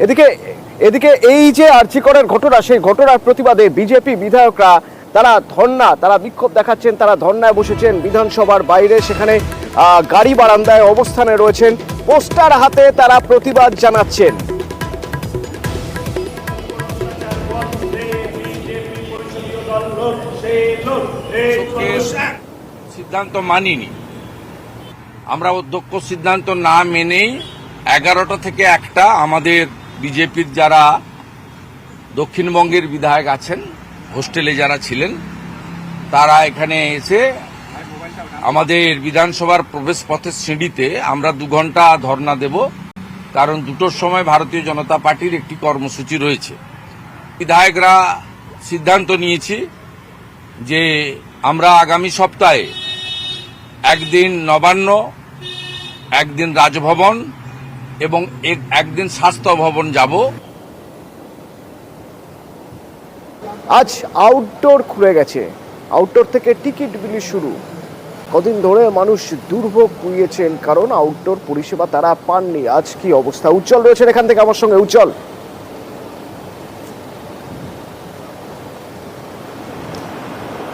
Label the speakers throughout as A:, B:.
A: এদিকে এদিকে এই যে আরজিকরের ঘটনা, সেই ঘটনার প্রতিবাদে বিজেপি বিধায়করা তারা বিক্ষোভ দেখাচ্ছেন, তারা ধর্নায় বসেছেন বিধানসভার বাইরে। সেখানে গাড়ি বারান্দায় অবস্থানে রয়েছেন, পোস্টার হাতে তারা প্রতিবাদ জানাচ্ছেন।
B: সিদ্ধান্ত মানিনি আমরা, অধ্যক্ষ সিদ্ধান্ত না মেনেই 11টা থেকে 1টা আমাদের বিজেপির যারা দক্ষিণবঙ্গের বিধায়ক আছেন, হোস্টেলে যারা ছিলেন, তারা এখানে এসে আমাদের বিধানসভার প্রবেশ পথের সিঁড়িতে আমরা 2 ঘন্টা ধর্ণা দেব। কারণ 2টোর সময় ভারতীয় জনতা পার্টির একটি কর্মসূচি রয়েছে। বিধায়করা সিদ্ধান্ত নিয়েছি যে আমরা আগামী সপ্তাহে একদিন নবান্ন, একদিন রাজভবন এবং একদিন স্বাস্থ্য ভবন যাব।
A: আজ আউটডোর খুলে গেছে, আউটডোর থেকে টিকিট বিলি শুরু। কদিন ধরে মানুষ দুর্ভোগ পুড়িয়েছেন, কারণ আউটডোর পরিষেবা তারা পাননি। আজ কি অবস্থা? উজ্জ্বল রয়েছেন এখান থেকে আমার সঙ্গে। উজ্জ্বল,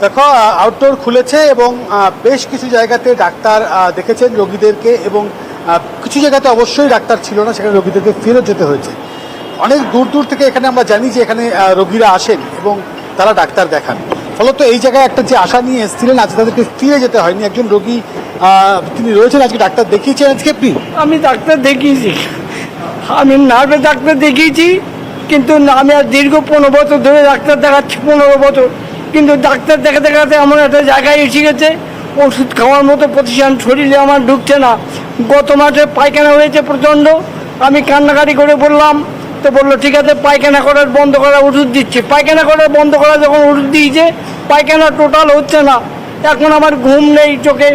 C: দেখো, আউটডোর খুলেছে এবং বেশ কিছু জায়গাতে ডাক্তার দেখেছেন রোগীদেরকে, এবং কিছু জায়গাতে অবশ্যই ডাক্তার ছিল না, সেখানে রোগীদেরকে ফেরত যেতে হয়েছে। অনেক দূর দূর থেকে এখানে আমরা জানি যে এখানে রোগীরা আসেন এবং তারা ডাক্তার দেখান। ফলত এই জায়গায় একটা যে আশা নিয়ে এসেছিলেন, আজকে তাদেরকে ফিরে যেতে হয়নি। একজন রোগী তিনি রয়েছেন, আজকে ডাক্তার দেখিয়েছেন। আজকে আপনি?
D: আমি ডাক্তার দেখিয়েছি, আমি নার্ভের ডাক্তার দেখিয়েছি, কিন্তু আমি আর দীর্ঘ 15 বছর ধরে ডাক্তার দেখাচ্ছি, 15 বছর। কিন্তু ডাক্তার দেখাতে দেখাতে এমন একটা জায়গায় এসে গেছে, ওষুধ খাওয়ার মতো প্রতিষ্ঠান শরীরে আমার ঢুকছে না। গত মাসে পায়খানা হয়েছে প্রচণ্ড, আমি কান্নাকাটি করে বললাম, তো বললো ঠিক আছে পায়খানা করার বন্ধ করা ওষুধ দিচ্ছে। পায়খানা করার বন্ধ করা যখন ওষুধ দিয়েছে, পায়খানা টোটাল হচ্ছে না। এখন আমার ঘুম নেই চোখে,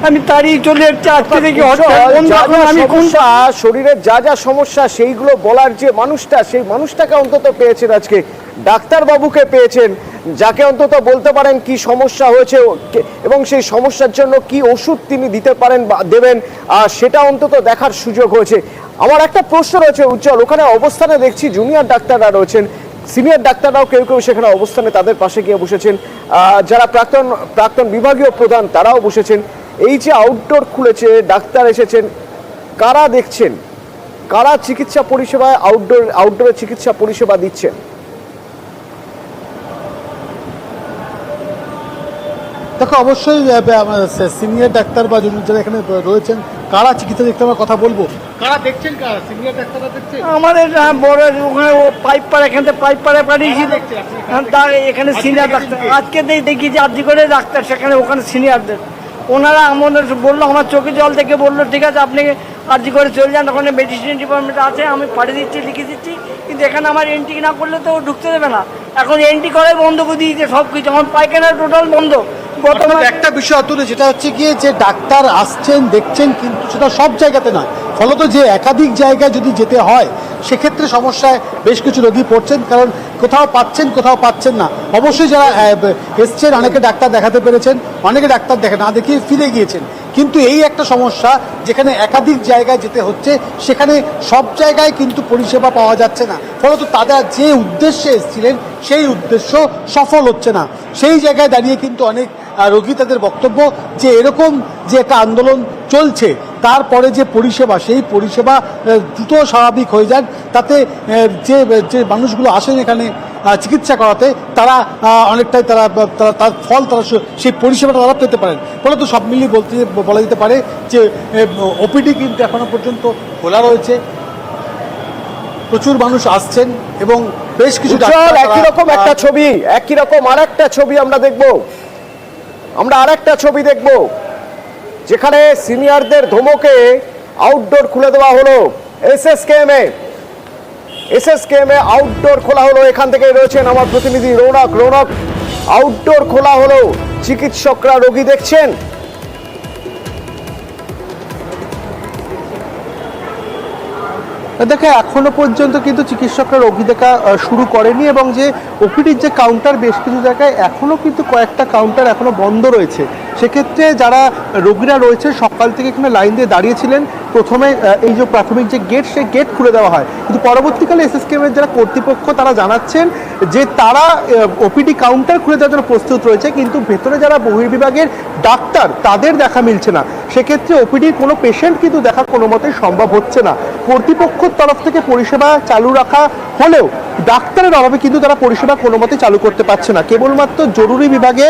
D: আমি তাড়িয়ে চলে যাচ্ছি। আজকে দেখি
A: শরীরের যা যা সমস্যা সেইগুলো বলার যে মানুষটা, সেই মানুষটাকে অন্তত পেয়েছেন আজকে, ডাক্তারবাবুকে পেয়েছেন, যাকে অন্তত বলতে পারেন কি সমস্যা হয়েছে এবং সেই সমস্যার জন্য কি ওষুধ তিনি দিতে পারেন বা দেবেন, সেটা অন্তত দেখার সুযোগ হয়েছে। আমার একটা প্রশ্ন রয়েছে উজ্জ্বল, ওখানে অবস্থানে দেখছি জুনিয়র ডাক্তাররা রয়েছেন, সিনিয়র ডাক্তাররাও কেউ কেউ সেখানে অবস্থানে তাদের পাশে গিয়ে বসেছেন, যারা প্রাক্তন বিভাগীয় প্রধান তারাও বসেছেন। এই যে আউটডোর খুলেছে, ডাক্তার এসেছেন, কারা দেখছেন, কারা চিকিৎসা পরিষেবায় আউটডোরে চিকিৎসা পরিষেবা দিচ্ছেন?
C: দেখো, অবশ্যই সিনিয়র ডাক্তার বা যারা এখানে রয়েছেন, কারা চিকিৎসা দেখতে আমরা কথা বলবো। কারা দেখছেন? কারা সিনিয়র ডাক্তাররা দেখছেন?
D: আমাদের বড় ওখানে পাইপ পাড়া, এখান থেকে পাইপ পাড়া পাঠিয়েছি, এখানে সিনিয়র ডাক্তার আজকে দেখি যে আর্জি করে ডাক্তার সেখানে, ওখানে সিনিয়রদের ওনারা আমাদের বললো, আমার চোখে জল থেকে বললো ঠিক আছে আপনি আর্জি করে চলে যান, ওখানে মেডিসিন ডিপার্টমেন্ট আছে, আমি পাঠিয়ে দিচ্ছি, লিখে দিচ্ছি। কিন্তু এখানে আমার এন্ট্রি না করলে তো ঢুকতে দেবে না। এখন এন্ট্রি করাই বন্ধ করে দিয়েছে সব কিছু, আমার পায়খানা টোটাল বন্ধ।
C: একটা বিষয় অতুল, যেটা হচ্ছে গিয়ে যে ডাক্তার আসছেন দেখছেন, কিন্তু সেটা সব জায়গাতে নয়। ফলত যে একাধিক জায়গায় যদি যেতে হয়, সেক্ষেত্রে সমস্যায় বেশ কিছু রোগী পড়ছেন, কারণ কোথাও পাচ্ছেন কোথাও পাচ্ছেন না। অবশ্যই যারা এসছেন, অনেকে ডাক্তার দেখাতে পেরেছেন, অনেকে ডাক্তার না দেখিয়ে ফিরে গিয়েছেন। কিন্তু এই একটা সমস্যা, যেখানে একাধিক জায়গায় যেতে হচ্ছে, সেখানে সব জায়গায় কিন্তু পরিষেবা পাওয়া যাচ্ছে না। ফলত তারা যে উদ্দেশ্যে এসেছিলেন সেই উদ্দেশ্য সফল হচ্ছে না। সেই জায়গায় দাঁড়িয়ে কিন্তু অনেক রোগী তাদের বক্তব্য যে এরকম যে একটা আন্দোলন চলছে, তারপরে যে পরিষেবা, সেই পরিষেবা দ্রুত স্বাভাবিক হয়ে যান, তাতে যে মানুষগুলো আসেন এখানে চিকিৎসা করাতে, তারা অনেকটাই তার ফল তারা সেই পরিষেবাটা তারা পেতে পারেন। ফলত সব মিলিয়ে বলা যেতে পারে যে ওপিডি কিন্তু এখনো পর্যন্ত খোলা রয়েছে, প্রচুর মানুষ আসছেন এবং বেশ কিছু
A: একই রকম একটা ছবি, একই রকম আরেকটা ছবি আমরা আরেকটা ছবি দেখব, যেখানে সিনিয়রদের ধমকে আউটডোর খুলে দেওয়া হলো। এসএসকেএম এ আউটডোর খোলা হলো। এখান থেকে রয়েছেন আমার প্রতিনিধি রৌনক। আউটডোর খোলা হলো, চিকিৎসকরা রোগী দেখছেন।
E: দেখে এখনো পর্যন্ত কিন্তু চিকিৎসকরা রোগী দেখা শুরু করেনি, এবং যে ওপিডির যে কাউন্টার বেশ কিছু জায়গায় এখনো কিন্তু কয়েকটা কাউন্টার এখনো বন্ধ রয়েছে। সেক্ষেত্রে যারা রোগীরা রয়েছে সকাল থেকে এখানে লাইন দিয়ে দাঁড়িয়েছিলেন, প্রথমে এই যে প্রাথমিক যে গেট, সেই গেট খুলে দেওয়া হয়, কিন্তু পরবর্তীকালে এসএসকেএমের যারা কর্তৃপক্ষ তারা জানাচ্ছেন যে তারা ওপিডি কাউন্টার খুলে দেওয়ার জন্য প্রস্তুত রয়েছে, কিন্তু ভেতরে যারা বহির্বিভাগের ডাক্তার তাদের দেখা মিলছে না। সেক্ষেত্রে ওপিডির কোনো পেশেন্ট কিন্তু দেখা কোনো মতেই সম্ভব হচ্ছে না। কর্তৃপক্ষের তরফ থেকে পরিষেবা চালু রাখা হলেও ডাক্তারের অভাবে কিন্তু তারা পরিষেবা কোনো মতে চালু করতে পারছে না। কেবলমাত্র জরুরি বিভাগে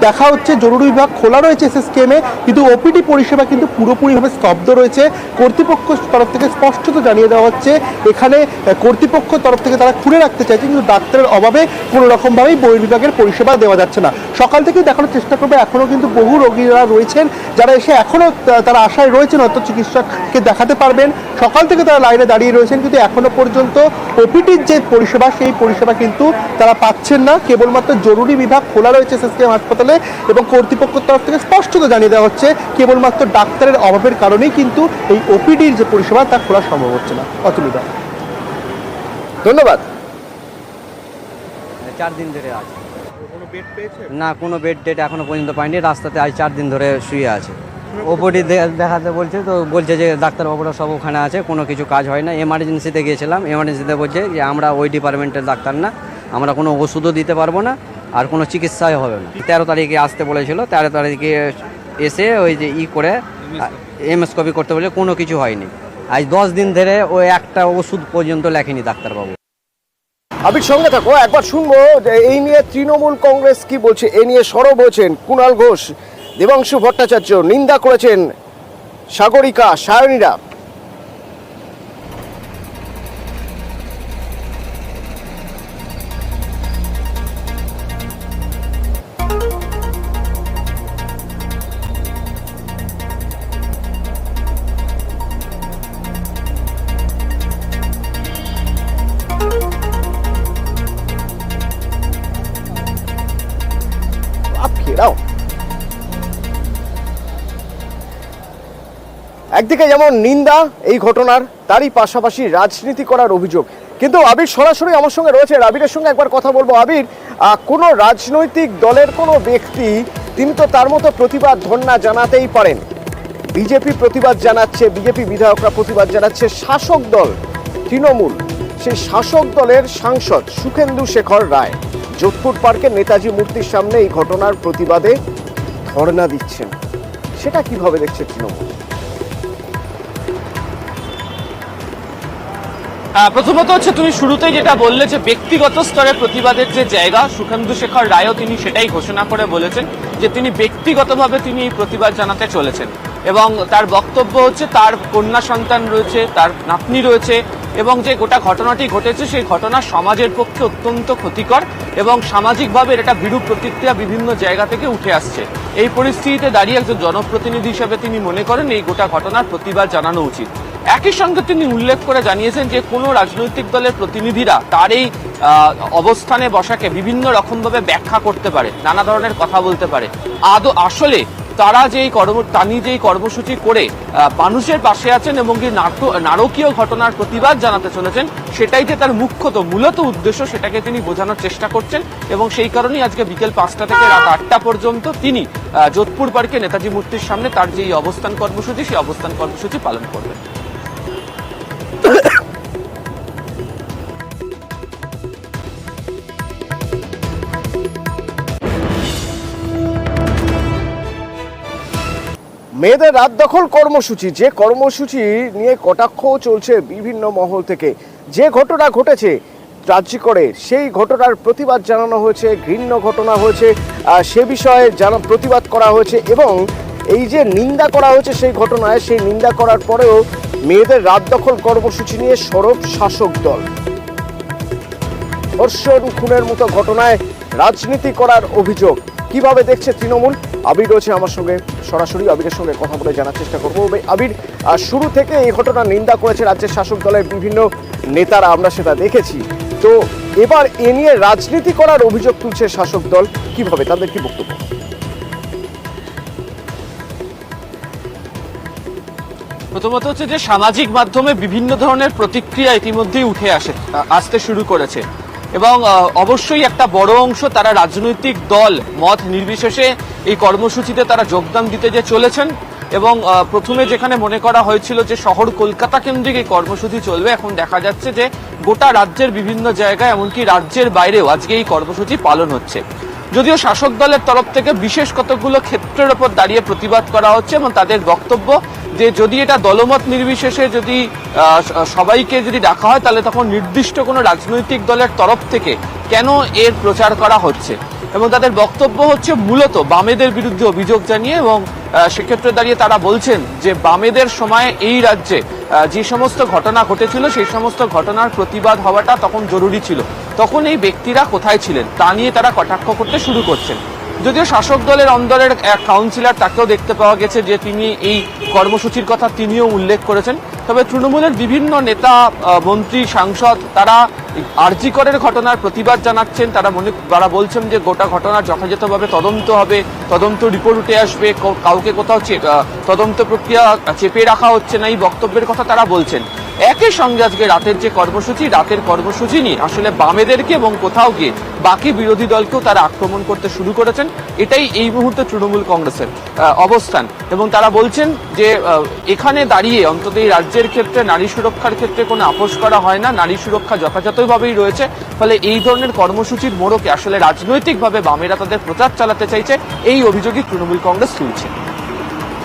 E: দেখা হচ্ছে, জরুরি বিভাগ খোলা রয়েছে এসএসকেএমে, কিন্তু ওপিডি পরিষেবা কিন্তু পুরোপুরিভাবে স্তব্ধ রয়েছে। কর্তৃপক্ষ তরফ থেকে স্পষ্টত জানিয়ে দেওয়া হচ্ছে এখানে কর্তৃপক্ষ তরফ থেকে তারা খুলে রাখতে চাইছে, কিন্তু ডাক্তারের অভাবে কোনো রকমভাবেই বহির্বিভাগের পরিষেবা দেওয়া যাচ্ছে না। সকাল থেকেই দেখানোর চেষ্টা করবে, এখনও কিন্তু বহু রোগীরা রয়েছেন যারা এসে এখনও তারা আশায় রয়েছেন হয়তো চিকিৎসককে দেখাতে পারবেন। সকাল থেকে তারা লাইনে দাঁড়িয়ে রয়েছেন, কিন্তু এখনো পর্যন্ত ওপিডির যে পরিষেবা সেই পরিষেবা কিন্তু তারা পাচ্ছেন না। কেবলমাত্র জরুরি বিভাগ খোলা রয়েছে এসএসকেএম হাসপাতালে এবং কর্তৃপক্ষের তরফ থেকে স্পষ্টত জানিয়ে দেওয়া হচ্ছে কেবলমাত্র ডাক্তারের অভাবের কারণেই কিন্তু এই ওপিডির যে পরিষেবা তা খোলা সম্ভব হচ্ছে না। অতুলদা,
A: ধন্যবাদ।
F: 4 দিন ধরে আছে, না কোনো বেড টেড এখনো পর্যন্ত পাইনি। রাস্তাতে আজ 4 দিন ধরে শুয়ে আছে। ওপিডি দেখাতে বলছে, তো বলছে যে ডাক্তারবাবুরা সব ওখানে আছে, কোনো কিছু কাজ হয় না। এমার্জেন্সিতে গিয়েছিলাম, এমার্জেন্সিতে বলছে যে আমরা ওই ডিপার্টমেন্টের ডাক্তার না, আমরা কোনো ওষুধও দিতে পারবো না আর কোনো চিকিৎসাই হবে না। 13 তারিখে আসতে বলেছিল, 13 তারিখে এসে ওই যে করে এমএসকপি করতে বলে কোনো কিছু হয়নি। আজ 10 দিন ধরে ওই একটা ওষুধ পর্যন্ত লেখেনি ডাক্তারবাবু।
A: আবির সঙ্গে থাকো, একবার শুনবো যে এই নিয়ে তৃণমূল কংগ্রেস কি বলছে। এ নিয়ে সরব হয়েছেন কুণাল ঘোষ, দেবাংশু ভট্টাচার্য, নিন্দা করেছেন সাগরিকা, সায়নীরা। একদিকে যেমন নিন্দা এই ঘটনার, তারই পাশাপাশি রাজনীতি করার অভিযোগ। কিন্তু আবির সরাসরি আমার সঙ্গে রয়েছে, আবিরের সঙ্গে একবার কথা বলবো। আবির, কোনো রাজনৈতিক দলের কোনো ব্যক্তি তিনি তো তার মতো প্রতিবাদ ধর্ণা জানাতেই পারেন। বিজেপি প্রতিবাদ জানাচ্ছে, বিজেপি বিধায়করা প্রতিবাদ জানাচ্ছে। শাসক দল তৃণমূল, সেই শাসক দলের সাংসদ সুখেন্দু শেখর রায় যোধপুর পার্কের নেতাজি মূর্তির সামনে এই ঘটনার প্রতিবাদে ধর্ণা দিচ্ছেন। সেটা কিভাবে দেখছে তৃণমূল?
G: প্রথমত হচ্ছে তুমি শুরুতেই যেটা বললে যে ব্যক্তিগত স্তরে প্রতিবাদের যে জায়গা, সুখেন্দু শেখর রায়ও তিনি সেটাই ঘোষণা করে বলেছেন যে তিনি ব্যক্তিগতভাবে তিনি এই প্রতিবাদ জানাতে চলেছেন। এবং তার বক্তব্য হচ্ছে তার কন্যা সন্তান রয়েছে, তার নাতনি রয়েছে, এবং যে গোটা ঘটনাটি ঘটেছে সেই ঘটনা সমাজের পক্ষে অত্যন্ত ক্ষতিকর এবং সামাজিকভাবে এটা বিরূপ প্রতিক্রিয়া বিভিন্ন জায়গা থেকে উঠে আসছে। এই পরিস্থিতিতে দাঁড়িয়ে একজন জনপ্রতিনিধি হিসেবে তিনি মনে করেন এই গোটা ঘটনার প্রতিবাদ জানানো উচিত। একই সঙ্গে তিনি উল্লেখ করে জানিয়েছেন যে কোনো রাজনৈতিক দলের প্রতিনিধিরা তার এই অবস্থানে বসাকে বিভিন্ন রকমভাবে ব্যাখ্যা করতে পারে, নানা ধরনের কথা বলতে পারে। আসলে তারা যেই কর্মসূচি করে মানুষের পাশে আছেন এবং কি নারকীয় ঘটনার প্রতিবাদ জানাতে চলেছেন, সেটাই যে তার মূলত উদ্দেশ্য, সেটাকে তিনি বোঝানোর চেষ্টা করছেন। এবং সেই কারণেই আজকে বিকেল 5টা থেকে রাত 8টা পর্যন্ত তিনি যোধপুর পার্কে নেতাজি মূর্তির সামনে তার যে অবস্থান কর্মসূচি, সেই অবস্থান কর্মসূচি পালন করবেন।
A: মেয়েদের রাত দখল কর্মসূচি, যে কর্মসূচি নিয়ে কটাক্ষ চলছে বিভিন্ন মহল থেকে, যে ঘটনা ঘটেছে রাজ্যে, সেই ঘটনার প্রতিবাদ জানানো হয়েছে, ঘৃণ্য ঘটনা হয়েছে, সে বিষয়ে প্রতিবাদ করা হয়েছে এবং এই যে নিন্দা করা হয়েছে সেই ঘটনায়, সেই নিন্দা করার পরেও মেয়েদের রাত দখল কর্মসূচি নিয়ে সরব শাসক দল। ধর্ষণ, খুনের মতো ঘটনায় রাজনীতি করার অভিযোগ কিভাবে দেখছে তৃণমূল? আবির রয়েছে আমার সঙ্গে, সরাসরি আবিরের সঙ্গে কথা বলে জানার চেষ্টা করবো। আবির, শুরু থেকে এই ঘটনার নিন্দা করেছে রাজ্যের শাসক দলের বিভিন্ন নেতারা, আমরা সেটা দেখেছি। তো এবার এ নিয়ে রাজনীতি করার অভিযোগ তুলছে শাসক দল, কিভাবে, তাদের কি বক্তব্য?
G: প্রথমত হচ্ছে যে সামাজিক মাধ্যমে বিভিন্ন ধরনের প্রতিক্রিয়া ইতিমধ্যেই উঠে আসতে শুরু করেছে এবং অবশ্যই একটা বড় অংশ তারা রাজনৈতিক দল মত নির্বিশেষে এই কর্মসূচিতে তারা যোগদান দিতে যে চলেছেন এবং প্রথমে যেখানে মনে করা হয়েছিল যে শহর কলকাতা কেন্দ্রিক এই কর্মসূচি চলবে, এখন দেখা যাচ্ছে যে গোটা রাজ্যের বিভিন্ন জায়গায় এমনকি রাজ্যের বাইরেও আজকে এই কর্মসূচি পালন হচ্ছে। যদিও শাসক দলের তরফ থেকে বিশেষ কতগুলো ক্ষেত্রের ওপর দাঁড়িয়ে প্রতিবাদ করা হচ্ছে এবং তাদের বক্তব্য যে যদি এটা দলমত নির্বিশেষে যদি সবাইকে যদি ডাকা হয় তাহলে তখন নির্দিষ্ট কোনো রাজনৈতিক দলের তরফ থেকে কেন এর প্রচার করা হচ্ছে, এবং তাদের বক্তব্য হচ্ছে মূলত বামেদের বিরুদ্ধে অভিযোগ জানিয়ে, এবং সেক্ষেত্রে দাঁড়িয়ে তারা বলছেন যে বামেদের সময় এই রাজ্যে যে সমস্ত ঘটনা ঘটেছিল সেই সমস্ত ঘটনার প্রতিবাদ হওয়াটা তখন জরুরি ছিল, তখন এই ব্যক্তিরা কোথায় ছিলেন তা নিয়ে তারা কটাক্ষ করতে শুরু করছেন। যদিও শাসক দলের অন্দরের এক কাউন্সিলর, তাকেও দেখতে পাওয়া গেছে যে তিনি এই কর্মসূচির কথা তিনিও উল্লেখ করেছেন। তবে তৃণমূলের বিভিন্ন নেতা, মন্ত্রী, সাংসদ তারা আরজি করের ঘটনার প্রতিবাদ জানাচ্ছেন। তারা বলছেন যে গোটা ঘটনার যথাযথভাবে তদন্ত হবে, তদন্ত রিপোর্ট উঠে আসবে, কাউকে কোথাও তদন্ত প্রক্রিয়া চেপে রাখা হচ্ছে না, এই বক্তব্যের কথা তারা বলছেন। একই সঙ্গে আজকে রাতের কর্মসূচি নিয়ে আসলে বামেদেরকে এবং কোথাও গিয়ে বাকি বিরোধী দলকেও তারা আক্রমণ করতে শুরু করেছেন। এটাই এই মুহূর্তে তৃণমূল কংগ্রেসের অবস্থান, এবং তারা বলছেন যে এখানে দাঁড়িয়ে অন্তত এই রাজ্যের ক্ষেত্রে নারী সুরক্ষার ক্ষেত্রে কোনো আপোষ করা হয় না, নারী সুরক্ষা যথাযথভাবেই রয়েছে। ফলে এই ধরনের কর্মসূচির মোড়কে আসলে রাজনৈতিকভাবে বামেরা তাদের প্রচার চালাতে চাইছে, এই অভিযোগই তৃণমূল কংগ্রেস তুলছে।